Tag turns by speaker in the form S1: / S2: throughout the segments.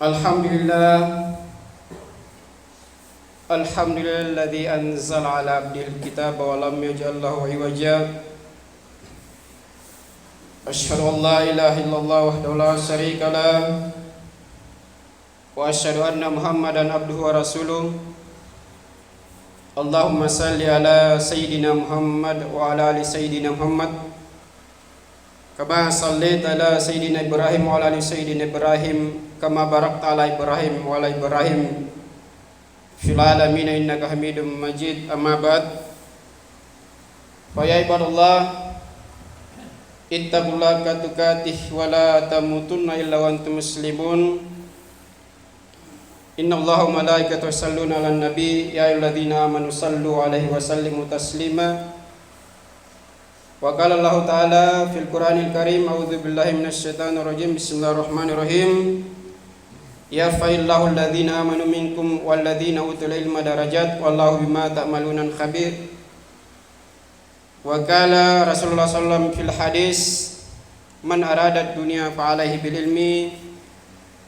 S1: Alhamdulillah Alhamdulillahilladzi anzala ala abdil kitaba wa lam yaj'al lahu iwaja. Asyhadu an la ilaha illallah wahdahu la syarika lah wa asyhadu anna Muhammadan abduhu wa rasuluh. Allahumma salli ala sayyidina Muhammad wa ala ali sayyidina Muhammad kama sallaita ala sayyidina Ibrahim wa ala ali sayyidina Ibrahim kama barakta ala Ibrahim wa ala Ibrahim fil alamin innaka Hamidum Majid. Amma ba'd. Fa ya ibadallah ittaqullaha haqqa tuqatih wa la tamutunna illa wa antum muslimun. Innallaha wa malaikatahu yusholluna 'alan nabi ya ayyuhalladzina amanu shallu 'alaihi wa sallimu taslima. Wa qala Allah ta'ala fil Qur'anil Karim a'udzu billahi minasyaitonir rajim bismillahirrahmanirrahim. Yarfa'illahu alladhina amanu minkum walladhina utul ilma darajat wallahu bima ta'maluna khabir. Wa qala Rasulullah sallallahu alaihi wasallam fil hadis man arada dunya fa alaihi bil ilmi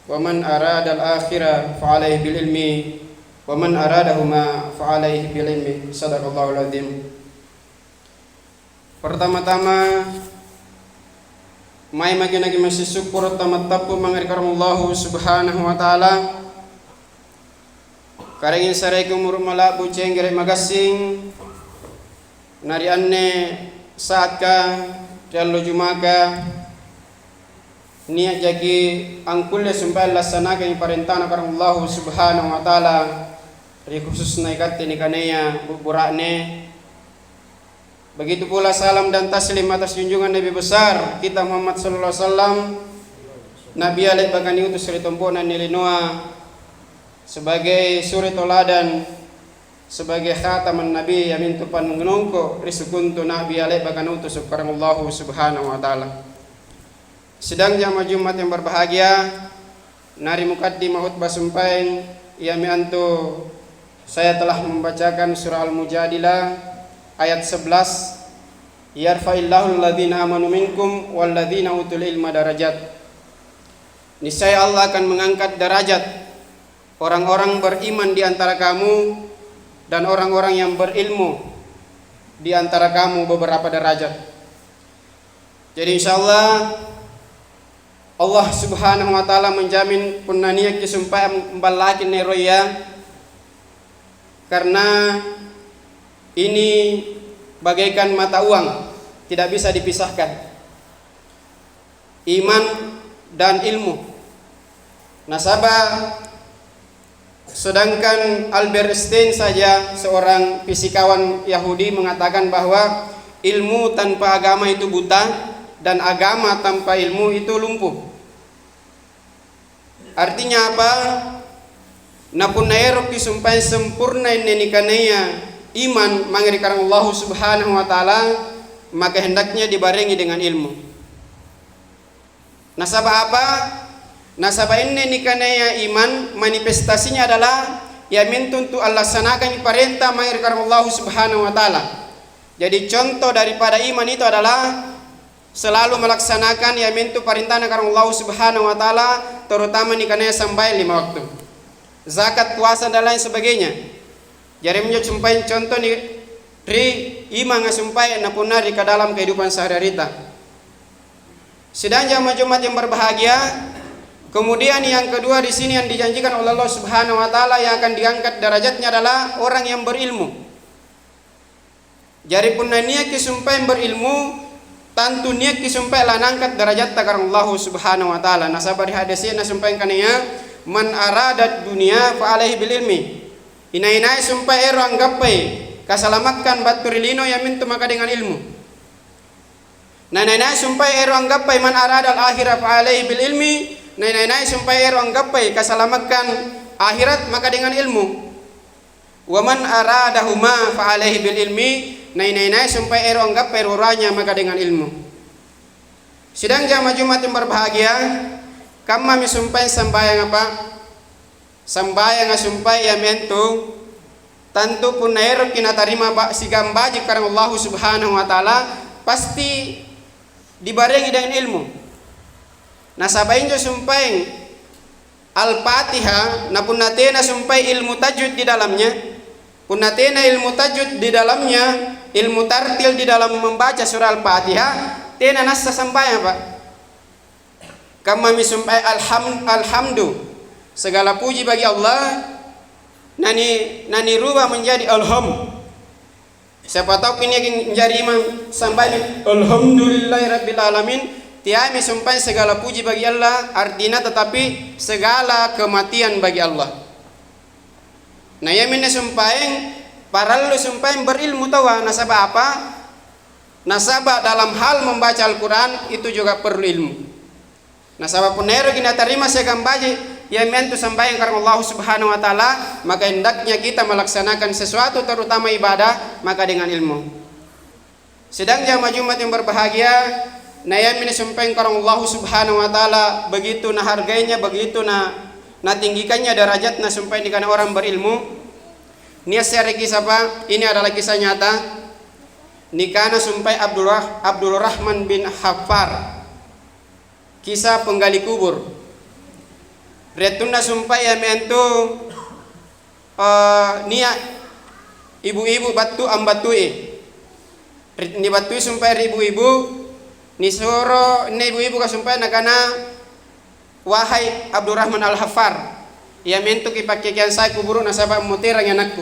S1: wa man arada al akhirah fa alaihi bil ilmi wa man aradahuma fa alaihi bil ilmi. Shadaqallahul azim. Pertama-tama mai maginagi masih syukur tamat-tapu mangarikarallahu subhanahu wa ta'ala karengin sarai kumur malabu cenggere magasing nari anne saat ka jallo jumaka niat jagi angkulle sumpah laksanakan yang parentana karallahu subhanahu wa ta'ala ri khususna ikatte ni kaneya buburakne. Begitu pula salam dan taslim atas junjungan Nabi besar kita Muhammad sallallahu alaihi wasallam, Nabi alaihi bagani utus suri tompona nilinoa sebagai suri toladan, sebagai khataman Nabi yamin tupan mengenongko risukuntu Nabi alaihi bagani utus subhanallahu subhanahu wa ta'ala. Sedang jamaah Jumat yang berbahagia, nari mukaddimah khutbah sumpain yami antu saya telah membacakan surah Al-Mujadilah ayat 11. Yarfa'illahu alladhina amanu minkum walladhina utul ilma darajat. Niscaya Allah akan mengangkat derajat orang-orang beriman di antara kamu dan orang-orang yang berilmu di antara kamu beberapa derajat. Jadi insyaallah Allah subhanahu wa ta'ala menjamin punaniya kisumpah mbalakin neroya karena ini bagaikan mata uang, tidak bisa dipisahkan. Iman dan ilmu. Nasabah, sedangkan Albert Einstein saja seorang fisikawan Yahudi mengatakan bahwa ilmu tanpa agama itu buta dan agama tanpa ilmu itu lumpuh. Artinya apa? Napun naerok disumpah sempurna ini kanaya iman mengirikan Allah subhanahu wa ta'ala, maka hendaknya dibarengi dengan ilmu. Nasabah apa? Nasabah ini nikanaya iman manifestasinya adalah yamin tuntu Allah sanakan perintah mengirikan Allah subhanahu wa ta'ala. Jadi contoh daripada iman itu adalah selalu melaksanakan yamin tu perintah karena Allah subhanahu wa ta'ala, terutama nikanaya sampai 5 waktu, zakat, puasa dan lain sebagainya. Jadi menjumpai contoh ni ri iman ngasumpai napuna di dalam kehidupan sehari-hari. Sedang jamaah Jumat yang berbahagia, kemudian yang kedua di sini yang dijanjikan oleh Allah Subhanahu wa taala yang akan diangkat derajatnya adalah orang yang berilmu. Jadi pun niat kisumpai berilmu, tentu niat kisumpai lah nangkat derajat karena Allah Subhanahu wa taala. Nasabah di hadisnya nasumpai kanaya man aradat dunia fa alaihi bil ilmi. Inai-inai sumpah ero anggapai kasalamatkan baturilino yamin tu maka dengan ilmu. Nai-nai sumpah ero anggapai man arada al-akhirah fa alaihi bil ilmi. Nai-nai sumpah ero anggapai kasalamatkan akhirat maka dengan ilmu. Wa man aradahuma fa alaihi bil ilmi. Nai-nai sumpah ero anggapai ruranya maka dengan ilmu. Sedang jamaah Jumat yang berbahagia, kami sumpah sembahyang apa? Sambayang asumpai ya mentu tentu pun naero kina tarima si gambaji karena Allah subhanahu wa ta'ala pasti dibarengi dengan ilmu. Nasabain jo sumpaing Al-Fatihah na punatena sumpai ilmu tajwid di dalamnya, punatena ilmu tajwid di dalamnya, ilmu tartil di dalam membaca surah Al-Fatihah, tena nassa sampai apa? Kama misumpai alhamdu, segala puji bagi Allah, nani rubah menjadi alham. Siapa tahu ini menjadi imam sampai alhamdulillahirabbil alamin, tiami sampai segala puji bagi Allah, artinya tetapi segala kematian bagi Allah. Nah yaminnya sampai parallu sampai berilmu tawa nasabah apa? Nasabah dalam hal membaca Al-Quran itu juga perlu ilmu. Nasabah punero kita terima segala baji yang mentu sampai karena Allah Subhanahu wa taala, maka hendaknya kita melaksanakan sesuatu terutama ibadah maka dengan ilmu. Sedang jamaah Jumat yang berbahagia, nah yang ini sampai karena Allah Subhanahu wa taala begitu nah harganya, begitu nah tinggikannya derajatnya sampai di kana orang berilmu. Nia share kisah apa? Ini adalah kisah nyata. Nikana sampai Abdul Rahman bin Haffar. Kisah penggali kubur. Retuna sumpai ya mentu niat ibu-ibu batu ambatui. Ni batu sumpai ibu-ibu ni soro ni ibu-ibu ka sumpai nakana wahai Abdurrahman Al-Haffar, ya mentu kipakikian saya kuburu nasabah mutirang anakku.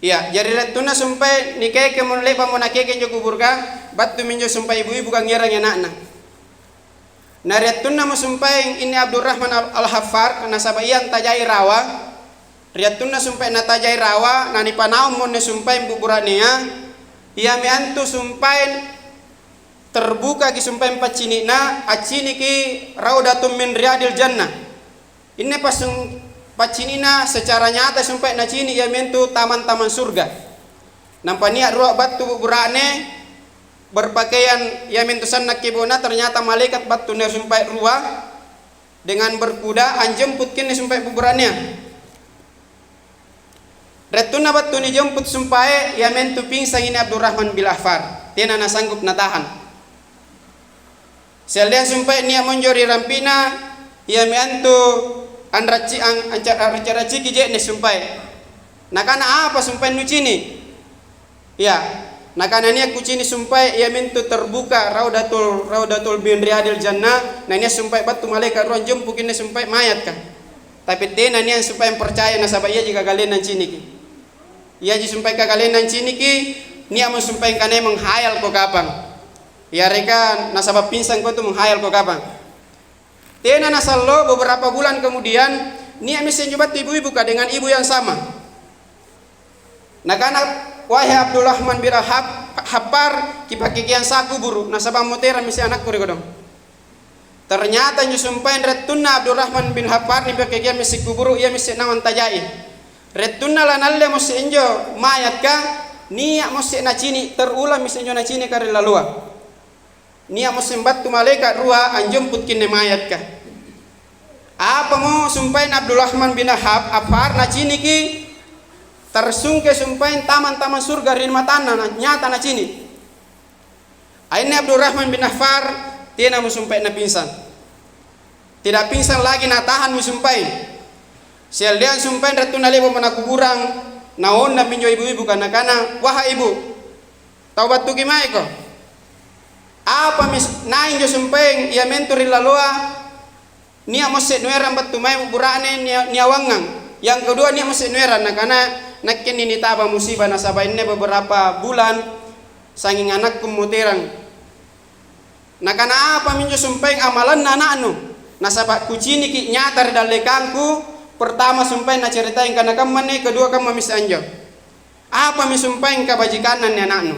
S1: Ya, jadi retuna sumpai ni keke mun lepa mun akeke jo kubur ka batu minjo sumpai ibu-ibu kang ngerang anakna. Nariatuna musumpai ini Abdurrahman Al-Haffar nasabah iyan tajai rawa. Riatuna sumpai na tajai rawa nani panaum mon sumpai buburania. Ia miantu sumpai terbuka ki sumpai pacinina acini ki raudatum min riyadil jannah. Ini pasung pacinina secara nyata sumpai na cini ia miantu taman-taman surga. Nampania ruak batu buburane berpakaian yamin tusan nakibuna, ternyata malaikat batu ner sumpai ruah dengan berkuda anjemput kini sumpai buburannya. Retuna batu ni jemput sumpai yamin tu pingsang ini Abdurrahman bin Haffar, tiana na sanggup natahan. Selian sumpai niat monjori rampina yamin tu anraci kije ni sumpai. Nakana apa sumpai nucini? Ya. Nakana niya kucini sumpai ia mintu terbuka raudatul bin riyadil jannah. Nah niya sumpai batu malaikat ruang jempuk ini sumpai mayat kan. Tapi tena niya sumpai yang percaya nasabah ia jika kalian nan ciniki. Ia ji sumpai ka kalian nan ciniki niya mau sumpai kane menghayal ko kapang. Ya reka nasabah pinsang ko tu menghayal ko kapang. Tena nasallo beberapa bulan kemudian niya misi nyoba ibu-ibu ka dengan ibu yang sama. Nakana wahai Abdurrahman bin Haffar kipakikian saku buru nasabah mutera misi anak kuri godong. Ternyata nyusumpain retuna Abdurrahman bin Haffar kipakikian misi kuburu ia misi nawan tajai. Retuna lanalle misi enjo mayat ka niat misi nacini terulang misi enjo nacini kari lalua. Niat misi batu malaikat rua anjemput kini mayat ka. Apa mau sumpain Abdurrahman bin Haffar nacini ki tersungke sumpain taman-taman surga rin matana nyata na cini. Akhirnya Abdurrahman bin Haffar tina musumpai na pingsan. Tidak pingsan lagi na tahan musumpai. Sialdian sumpain ratu na lebo mana kuburang naon na pinjo ibu-ibu kana wahai ibu taubat tu gimai ko. Apa mis nain jo sumpain ia menturi laloa nia mose nueran batu mai burane nia wangang. Yang kedua nia mose nueran nakana nakin ini taba musibah nasabah ini beberapa bulan sanging anakku muterang. Nakana apa minjo sumpain amalan anaknu nasabah kucini ki nyata dalekangku pertama sumpain na ceritain kana kamane kedua kam mis anjo. Apa mi sumpain kabajikanan ni anaknu.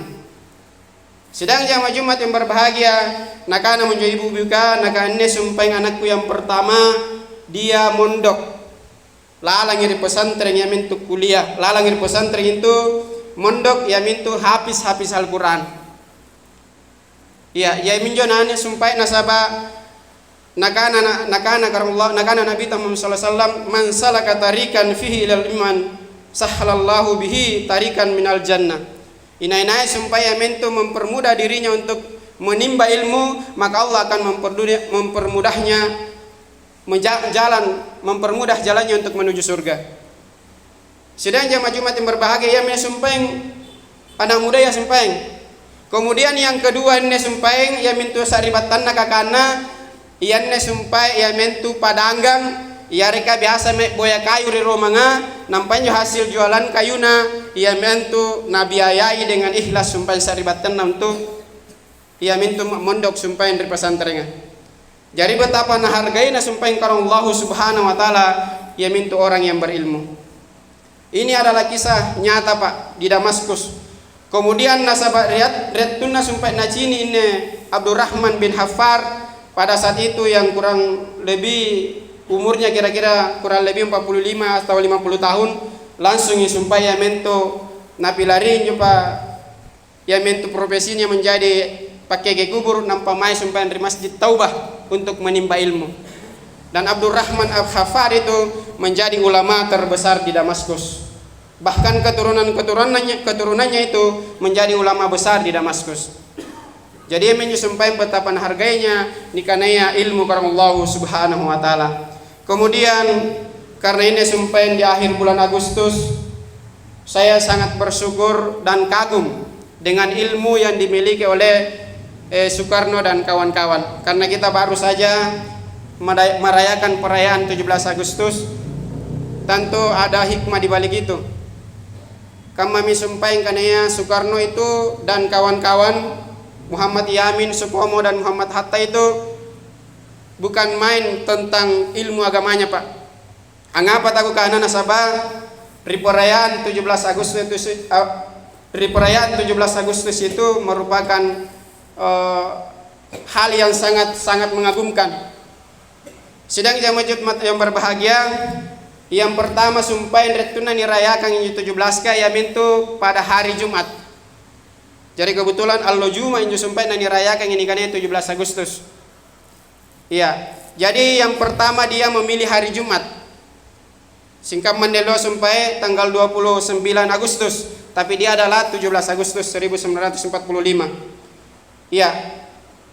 S1: Sedang jamaah Jumat yang berbahagia nakana menjo ibu buka nakane sumpain anakku yang pertama dia mondok. Lalang iri pesantren ya mintu kuliah, lalang iri pesantren itu mondok ya mintu habis Al-Quran. Ya minjo nane sumpai nasabah nakana karullah nakana Nabi Muhammad sallallahu alaihi wasallam man salaka tarikan fihi ilal iman sahhalallahu bihi tarikan minal jannah. Inai sumpai ya mintu mempermudah dirinya untuk menimba ilmu, maka Allah akan mempermudahnya jalan, mempermudah jalannya untuk menuju surga. Sedang jamaah Jumat yang berbahagia, ia mesumpeng anak muda ya sumpeng. Kemudian yang kedua ini sumpeng, ia mintu saribatan kakana, ia ne sumpai ia mentu padanggang. Ia reka biasa mek boya kayu di romanga, nampaknya hasil jualan kayuna, ia mentu nabiayai dengan ikhlas sumpah saribatan untuk ia mintu mondok sumpah dari pesantrennya. Jadi betapa hargainya sumpah karena Allah Subhanahu wa taala, ia mintu orang yang berilmu. Ini adalah kisah nyata Pak di Damaskus. Kemudian nasabah riat tunna sumpah nacini ini Abdurrahman bin Haffar pada saat itu yang kurang lebih umurnya kira-kira kurang lebih 45 atau 50 tahun, langsung sumpah ya mento napilari nyoba ya mento profesinya menjadi pakai kubur nampak mai sumpah dari Masjid Taubah untuk menimba ilmu. Dan Abdurrahman Al-Haffar itu menjadi ulama terbesar di Damaskus. Bahkan keturunannya itu menjadi ulama besar di Damaskus. Jadi menyumpah betapa harganya nikanaya ilmu karena Allah Subhanahu wa taala. Kemudian karena ini sumpah di akhir bulan Agustus, saya sangat bersyukur dan kagum dengan ilmu yang dimiliki oleh Soekarno dan kawan-kawan. Karena kita baru saja merayakan perayaan 17 Agustus, tentu ada hikmah di balik itu. Kami sumpah karena Soekarno itu dan kawan-kawan, Muhammad Yamin, Supomo dan Muhammad Hatta itu bukan main tentang ilmu agamanya Pak. Angapat aku karena nasabah perayaan 17 Agustus itu merupakan hal yang sangat mengagumkan. Sedang jamaah Jumat yang berbahagia, yang pertama sumpah yang retuna dirayakan yang 17 ya mintu pada hari Jumat. Jadi kebetulan Al-Juma yang sumpah yang dirayakan ini kan 17 Agustus. Iya, jadi yang pertama dia memilih hari Jumat. Singkat mendelo sumpah tanggal 29 Agustus, tapi dia adalah 17 Agustus 1945. Iya,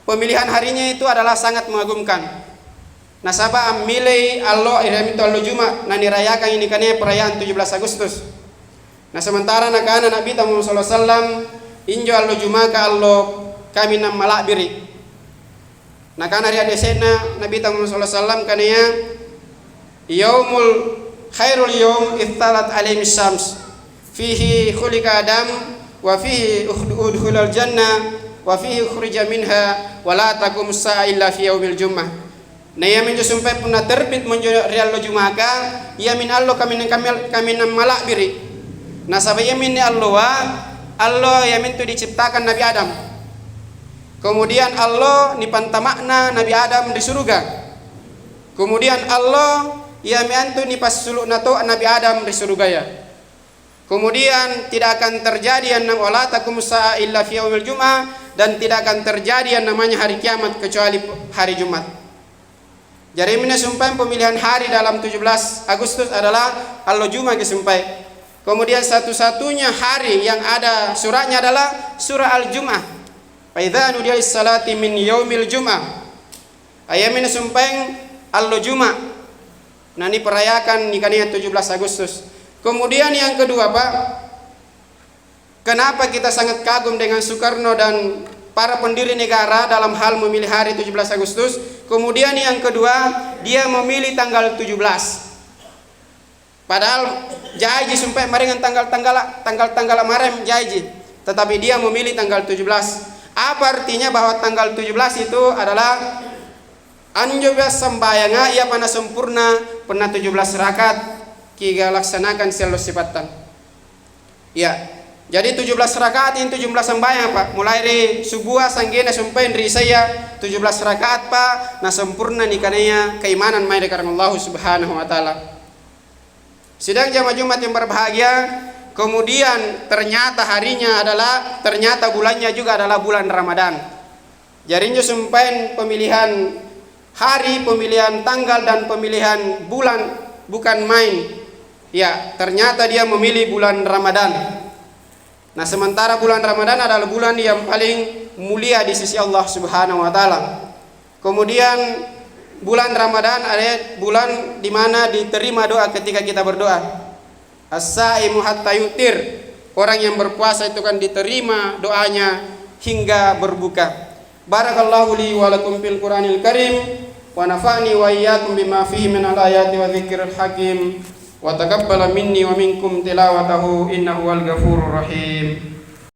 S1: pemilihan harinya itu adalah sangat mengagumkan. Nasabah amilai Allah iramitu Al-Juma nani rayakan ini kan perayaan 17 Agustus. Nah sementara nakana Nabi Muhammad sallallahu alaihi wasallam injo Al-Juma ka Allah kami nam malabiri. Nah karena dia desena Nabi Muhammad sallallahu alaihi wasallam kanaya yaumul khairul yaum ittalat alaihi syams fihi khuliqa Adam wa fihi udkhulal jannah wa fihi ukhrija minha wa la taqum sa'a illa fi yaumil jummah. Nah ya minjo sumpah puna terbit menjo real Jumaka ya min Allah kami nam malabiri. Nah sabaya min Allah ya min tu diciptakan Nabi Adam. Kemudian Allah nipanta makna Nabi Adam di surga. Kemudian Allah ya miantu nipas suluk nato Nabi Adam di surga ya. Kemudian tidak akan terjadi yang wala takum sa'a illa fi yaumil jum'ah, dan tidak akan terjadi yang namanya hari kiamat kecuali hari Jumat. Jadi ini sumpah pemilihan hari dalam 17 Agustus adalah Al-Jum'ah kesumpah. Kemudian satu-satunya hari yang ada suratnya adalah surah Al-Jum'ah. Faidza nudiya lis-salati min yaumil jum'ah. Ayamin sumpeng Al-Jum'ah. Nah ini perayakan nikahnya 17 Agustus. Kemudian yang kedua Pak, kenapa kita sangat kagum dengan Soekarno dan para pendiri negara dalam hal memilih hari 17 Agustus? Kemudian yang kedua, dia memilih tanggal 17. Padahal jaji sumpah maringan tanggal marem jaji, tetapi dia memilih tanggal 17. Apa artinya bahwa tanggal 17 itu adalah anjoba sembayanga ia pana sempurna pernah 17 rakaat kiga laksanakan selalu sifatan. Ya. Jadi 17 rakaat ini 17 sembahyang Pak. Mulai dari subuh sanggena sampai dari saya 17 rakaat Pak. Nah sempurna nikannya keimanan mai karena Allah Subhanahu wa taala. Sedang jamaah Jumat yang berbahagia, kemudian ternyata bulannya juga adalah bulan Ramadan. Jadinya sampai pemilihan hari, pemilihan tanggal dan pemilihan bulan bukan main. Ya, ternyata dia memilih bulan Ramadan. Nah, sementara bulan Ramadan adalah bulan yang paling mulia di sisi Allah Subhanahu wa taala. Kemudian bulan Ramadan adalah bulan di mana diterima doa ketika kita berdoa. As-saimu hatta yutir. Orang yang berpuasa itu kan diterima doanya hingga berbuka. Barakallahu li wa lakum fil Qur'anil Karim wa nafa'ni wa iyyakum bima fihi minal ayati wa dzikril hakim wa taqabbala minni wa minkum tilawatahu innahu wal ghafurur rahim.